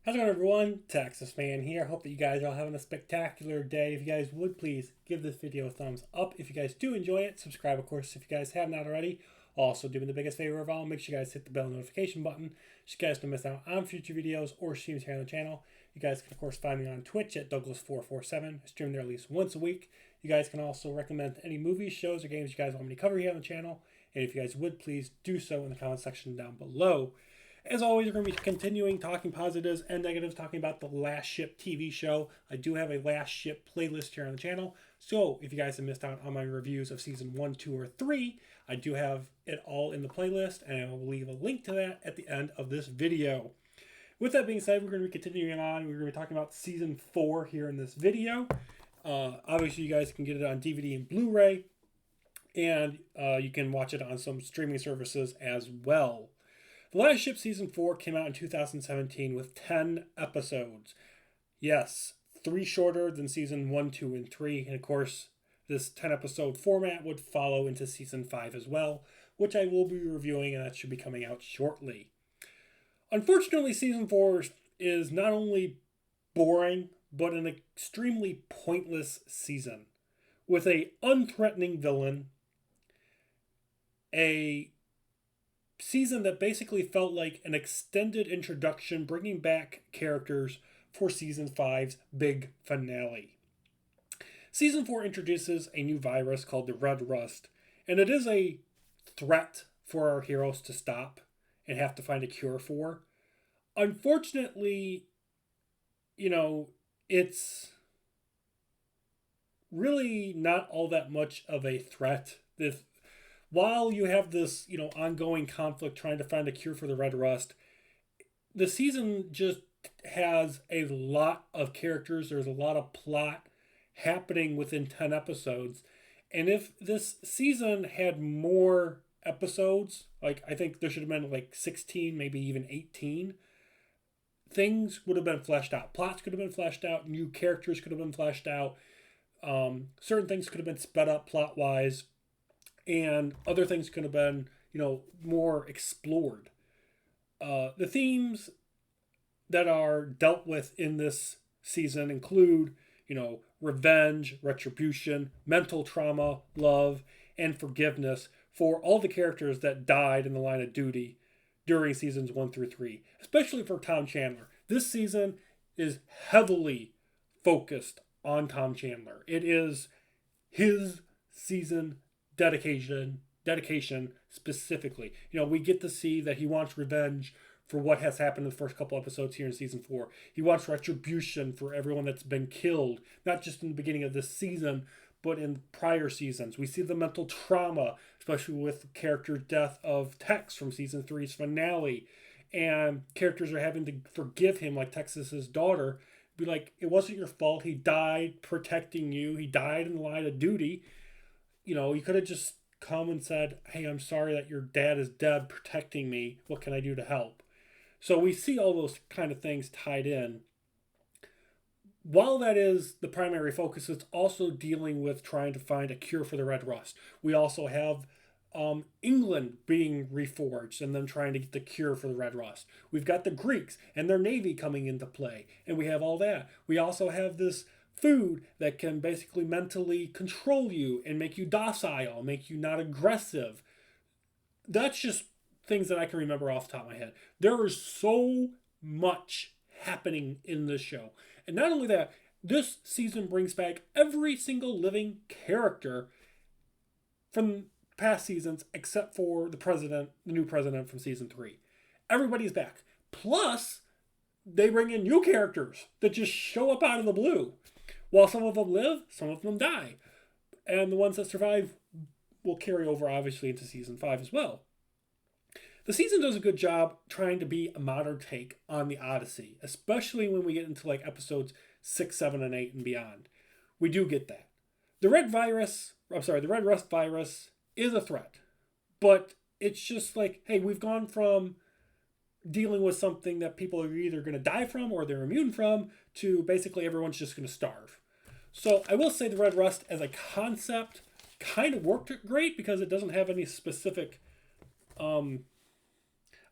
How's it going, everyone? Texas Man here. Hope that you guys are all having a spectacular day. If you guys would please give this video a thumbs up. If you guys do enjoy it, subscribe, of course, if you guys have not already. Also, do me the biggest favor of all, make sure you guys hit the bell notification button so you guys don't miss out on future videos or streams here on the channel. You guys can, of course, find me on Twitch at Douglas447. I stream there at least once a week. You guys can also recommend any movies, shows, or games you guys want me to cover here on the channel. And if you guys would please do so in the comment section down below. As always, we're going to be continuing talking positives and negatives, talking about the Last Ship TV show. I do have a Last Ship playlist here on the channel, so if you guys have missed out on my reviews of season 1, 2, or 3, I do have it all in the playlist, and I will leave a link to that at the end of this video. With that being said, we're going to be continuing on. We're going to be talking about season 4 here in this video. Obviously, you guys can get it on DVD and Blu-ray, and you can watch it on some streaming services as well. The Last Ship Season 4 came out in 2017 with 10 episodes. Yes, 3 shorter than Season 1, 2, and 3. And of course, this 10 episode format would follow into Season 5 as well, which I will be reviewing, and that should be coming out shortly. Unfortunately, Season 4 is not only boring, but an extremely pointless season. With a unthreatening villain, a season that basically felt like an extended introduction, bringing back characters for season 5's big finale. Season 4 introduces a new virus called the Red Rust, and it is a threat for our heroes to stop and have to find a cure for. Unfortunately, it's really not all that much of a threat. While you have this, ongoing conflict trying to find a cure for the Red Rust, the season just has a lot of characters. There's a lot of plot happening within 10 episodes. And if this season had more episodes, like I think there should have been like 16, maybe even 18, things would have been fleshed out. Plots could have been fleshed out. New characters could have been fleshed out. Certain things could have been sped up plot-wise. And other things could have been, more explored. The themes that are dealt with in this season include, revenge, retribution, mental trauma, love, and forgiveness for all the characters that died in the line of duty during seasons 1 through 3, especially for Tom Chandler. This season is heavily focused on Tom Chandler. It is his season dedication specifically. We get to see that he wants revenge for what has happened in the first couple episodes here in season 4. He wants retribution for everyone that's been killed, not just in the beginning of this season, but in prior seasons. We see the mental trauma, especially with the character death of Tex from season 3's finale. And characters are having to forgive him, like Texas's daughter. Be like, it wasn't your fault. He died protecting you. He died in the line of duty. You could have just come and said, hey, I'm sorry that your dad is dead protecting me. What can I do to help? So we see all those kind of things tied in. While that is the primary focus, it's also dealing with trying to find a cure for the Red Rust. We also have England being reforged and them trying to get the cure for the Red Rust. We've got the Greeks and their navy coming into play, and we have all that. We also have this food that can basically mentally control you and make you docile, make you not aggressive. That's just things that I can remember off the top of my head. There is so much happening in this show. And not only that, this season brings back every single living character from past seasons except for the new president from season 3. Everybody's back. Plus, they bring in new characters that just show up out of the blue. While some of them live, some of them die. And the ones that survive will carry over, obviously, into season 5 as well. The season does a good job trying to be a modern take on the Odyssey, especially when we get into like episodes 6, 7, and 8 and beyond. We do get that. The Red Rust virus is a threat. But it's just like, hey, we've gone from dealing with something that people are either going to die from or they're immune from to basically everyone's just going to starve. So I will say the Red Rust as a concept kind of worked great because it doesn't have any specific, I don't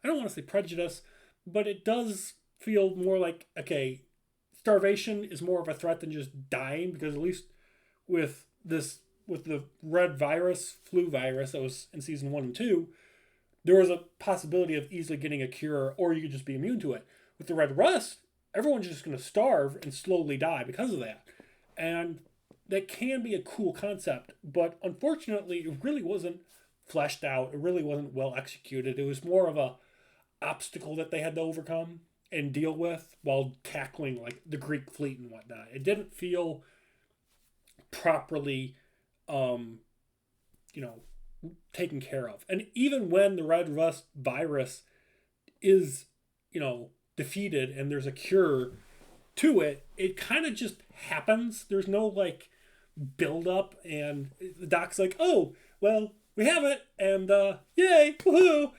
want to say prejudice, but it does feel more like, okay, starvation is more of a threat than just dying, because at least with the red virus, flu virus that was in season 1 and 2, there was a possibility of easily getting a cure, or you could just be immune to it. With the red rust, everyone's just going to starve and slowly die because of that. And that can be a cool concept, but unfortunately, it really wasn't fleshed out. It really wasn't well executed. It was more of a obstacle that they had to overcome and deal with while tackling like the Greek fleet and whatnot. It didn't feel properly, um, you know, taken care of. And even when the red rust virus is, defeated and there's a cure to it, it kind of just happens. There's no like build up, and the doc's like, oh, well, we have it, and yay, woohoo.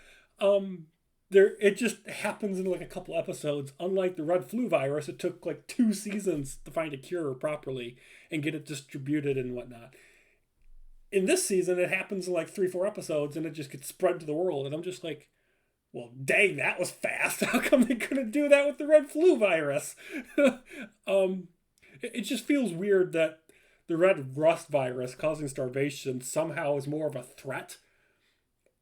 There it just happens in like a couple episodes. Unlike the red flu virus, it took like 2 seasons to find a cure properly and get it distributed and whatnot. In this season, it happens in like 3-4 episodes, and it just gets spread to the world. And I'm just like, well, dang, that was fast. How come they couldn't do that with the red flu virus? It just feels weird that the red rust virus causing starvation somehow is more of a threat,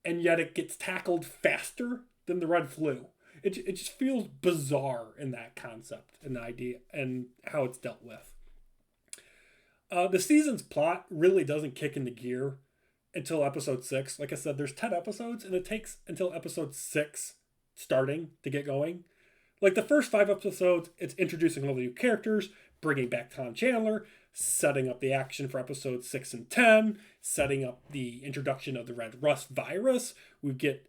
and yet it gets tackled faster than the red flu. It just feels bizarre in that concept and idea and how it's dealt with. The season's plot really doesn't kick into gear until episode 6. Like I said, there's 10 episodes, and it takes until episode 6 starting to get going. Like the first 5 episodes, it's introducing all the new characters, bringing back Tom Chandler, setting up the action for episodes 6 and 10, setting up the introduction of the red rust virus. We get,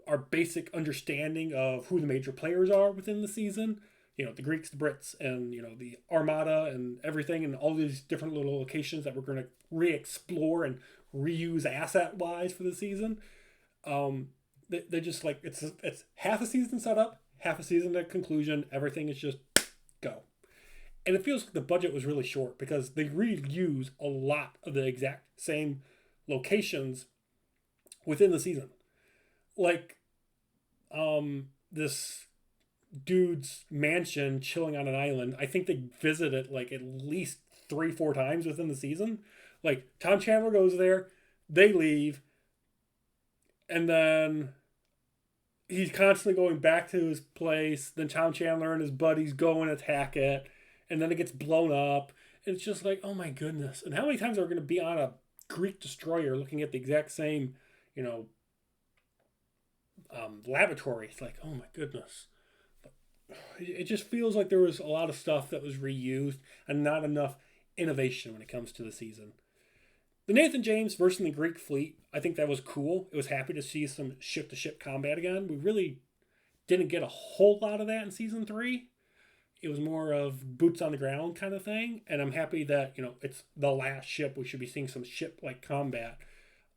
our basic understanding of who the major players are within the season. The Greeks, the Brits, and, the Armada and everything, and all these different little locations that we're going to re-explore and reuse asset-wise for the season. They just like, it's half a season set up, half a season at conclusion. Everything is just go. And it feels like the budget was really short because they reuse a lot of the exact same locations within the season. Like, this dude's mansion chilling on an island. I think they visit it like at least 3-4 times within the season. Like, Tom Chandler goes there, they leave, and then he's constantly going back to his place. Then Tom Chandler and his buddies go and attack it, and then it gets blown up. And it's just like, oh my goodness. And how many times are we going to be on a Greek destroyer looking at the exact same, laboratory? It's like, oh my goodness. It just feels like there was a lot of stuff that was reused and not enough innovation when it comes to the season. The Nathan James versus the Greek fleet, I think that was cool. It was happy to see some ship-to-ship combat again. We really didn't get a whole lot of that in season 3. It was more of boots on the ground kind of thing, and I'm happy that, it's the last ship. We should be seeing some ship-like combat.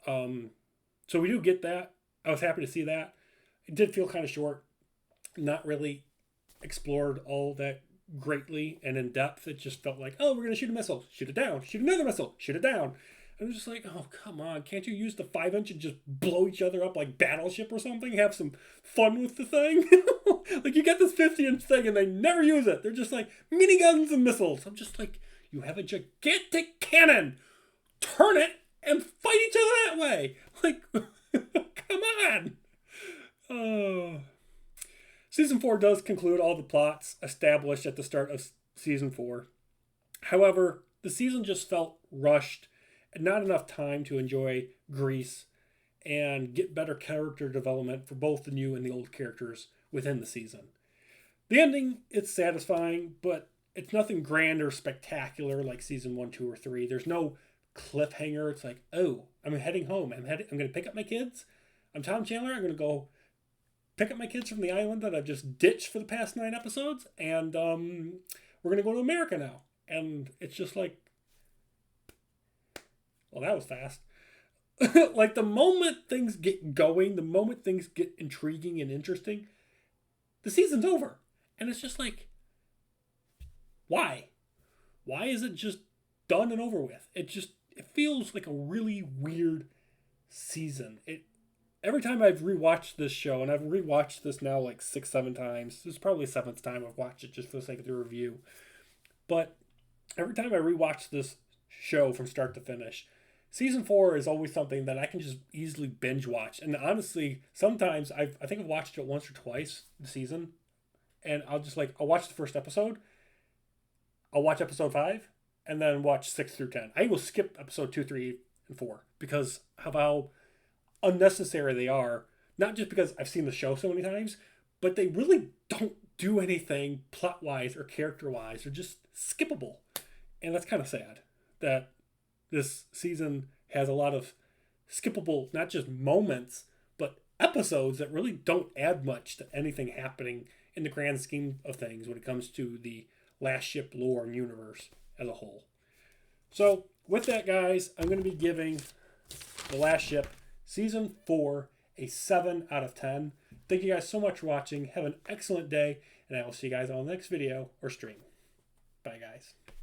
So we do get that. I was happy to see that. It did feel kind of short. Not really explored all that greatly and in depth. It just felt like, oh, we're going to shoot a missile. Shoot it down. Shoot another missile. Shoot it down. And I'm just like, oh, come on. Can't you use the 5-inch and just blow each other up like Battleship or something? Have some fun with the thing? Like, you get this 50-inch thing and they never use it. They're just like miniguns and missiles. I'm just like, you have a gigantic cannon. Turn it and fight each other that way. Like, come on. Oh. Season 4 does conclude all the plots established at the start of Season 4. However, the season just felt rushed and not enough time to enjoy Greece and get better character development for both the new and the old characters within the season. The ending, it's satisfying, but it's nothing grand or spectacular like Season 1, 2, or 3. There's no cliffhanger. It's like, oh, I'm heading home. I'm going to pick up my kids. I'm Tom Chandler. I'm going to go pick up my kids from the island that I've just ditched for the past 9 episodes, and we're going to go to America now. And it's just like, well, that was fast. Like, the moment things get going, the moment things get intriguing and interesting, the season's over. And it's just like, why? Why is it just done and over with? It feels like a really weird season. every time I've rewatched this show, and I've rewatched this now like 6, 7 times. This is probably the 7th time I've watched it just for the sake of the review. But every time I rewatch this show from start to finish, season 4 is always something that I can just easily binge watch. And honestly, sometimes I think I've watched it once or twice the season, and I'll watch the first episode, I'll watch episode 5, and then watch 6 through 10. I will skip episode 2, 3, and 4 because of how unnecessary they are. Not just because I've seen the show so many times, but they really don't do anything plot-wise or character-wise. They're just skippable. And that's kind of sad that this season has a lot of skippable, not just moments, but episodes that really don't add much to anything happening in the grand scheme of things when it comes to the Last Ship lore and universe as a whole. So, with that, guys, I'm going to be giving The Last Ship Season 4 a 7 out of 10. Thank you guys so much for watching. Have an excellent day, and I will see you guys on the next video or stream. Bye, guys.